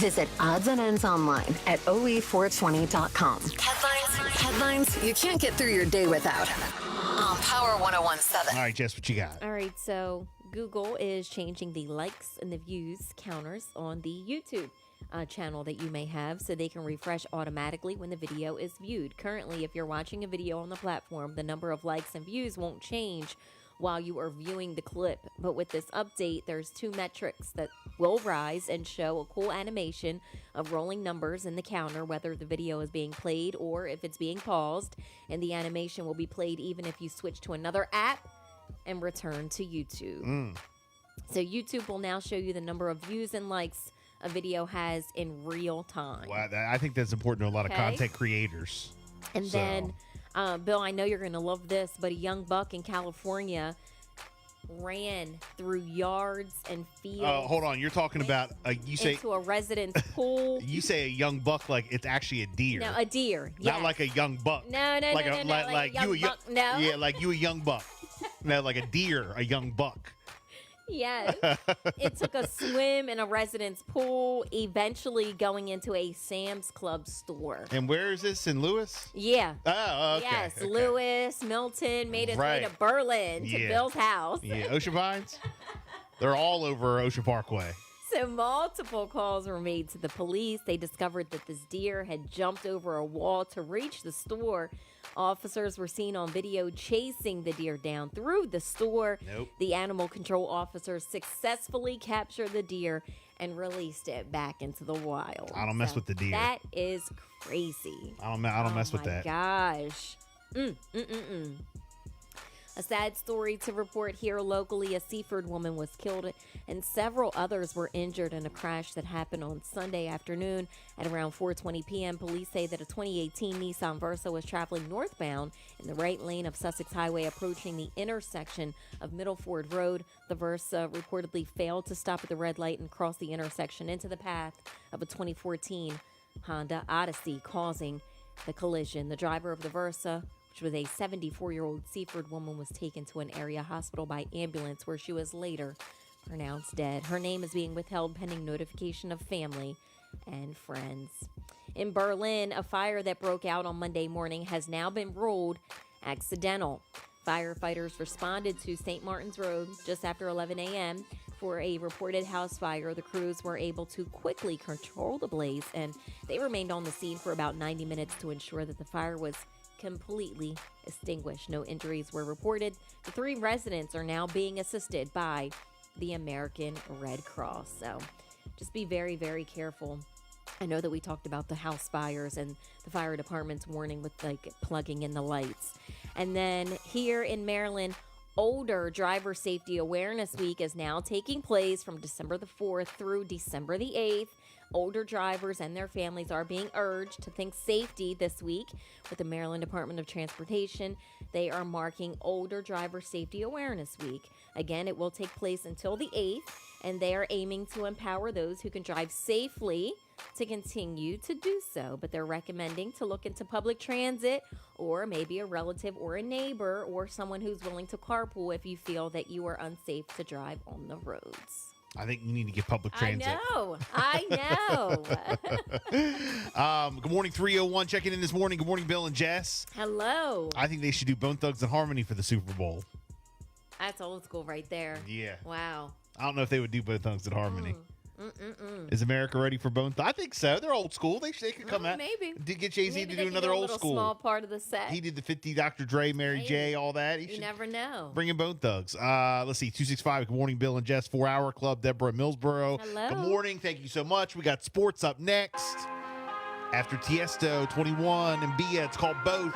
Visit Odds and Ends online at OE420.com. Headlines you can't get through your day without. On Power 101.7. All right, Jess, what you got? All right, so Google is changing the likes and the views counters on the YouTube channel that you may have so they can refresh automatically when the video is viewed. Currently, if you're watching a video on the platform, the number of likes and views won't change while you are viewing the clip. But with this update, there's two metrics that will rise and show a cool animation of rolling numbers in the counter, whether the video is being played or if it's being paused. And the animation will be played even if you switch to another app and return to YouTube. So YouTube will now show you the number of views and likes a video has in real time. Wow, I think that's important to a lot of content creators. And then, Bill, I know you're going to love this, but a young buck in California ran through yards and fields. Hold on, you're talking about into a resident's pool. You say a young buck like it's actually a deer. No, a deer. Not like a young buck. No, like you a young buck. No. Yeah, like you a young buck. No, like a deer, a young buck. Yes. It took a swim in a resident's pool, eventually going into a Sam's Club store. And where is this, in Lewis? Yeah. Oh, okay. Yes, okay. Lewis, Milton, made its way to Berlin, to Bill's house. Yeah, Ocean Pines? They're all over Ocean Parkway. So multiple calls were made to the police. They discovered that this deer had jumped over a wall to reach the store. Officers were seen on video chasing the deer down through the store. Nope. The animal control officers successfully captured the deer and released it back into the wild. I don't mess with the deer. That is crazy. I don't mess with that. Oh my gosh. A sad story to report here locally. A Seaford woman was killed and several others were injured in a crash that happened on Sunday afternoon at around 4:20 p.m. Police say that a 2018 Nissan Versa was traveling northbound in the right lane of Sussex Highway approaching the intersection of Middleford Road. The Versa reportedly failed to stop at the red light and cross the intersection into the path of a 2014 Honda Odyssey, causing the collision. The driver of the Versa, which was a 74-year-old Seaford woman, was taken to an area hospital by ambulance where she was later pronounced dead. Her name is being withheld pending notification of family and friends. In Berlin, a fire that broke out on Monday morning has now been ruled accidental. Firefighters responded to St. Martin's Road just after 11 a.m. for a reported house fire. The crews were able to quickly control the blaze, and they remained on the scene for about 90 minutes to ensure that the fire was completely extinguished. No injuries were reported. The 3 residents are now being assisted by the American Red Cross. So just be very, very careful. I know that we talked about the house fires and the fire department's warning with plugging in the lights. And then here in Maryland, Older Driver Safety Awareness Week is now taking place from December the 4th through December the 8th. Older drivers and their families are being urged to think safety this week. With the Maryland Department of Transportation, they are marking Older Driver Safety Awareness Week. Again, it will take place until the 8th, and they are aiming to empower those who can drive safely to continue to do so. But they're recommending to look into public transit, or maybe a relative or a neighbor or someone who's willing to carpool if you feel that you are unsafe to drive on the roads. I think you need to get public transit. I know. Good morning, 301. Checking in this morning. Good morning, Bill and Jess. Hello. I think they should do Bone Thugs and Harmony for the Super Bowl. That's old school right there. Yeah. Wow. I don't know if they would do Bone Thugs and Harmony. Is America ready for Bone Thugs? I think so. They're old school. They could come out. Maybe. Did get Jay-Z to do another old school. Small part of the set. He did the 50 Dr. Dre, Mary J, all that. You never know. Bring in Bone Thugs. Let's see. 265. Good morning, Bill and Jess. 4 Hour Club. Deborah in Millsboro. Hello. Good morning. Thank you so much. We got sports up next. After Tiesto, 21, and Bia. It's called Both.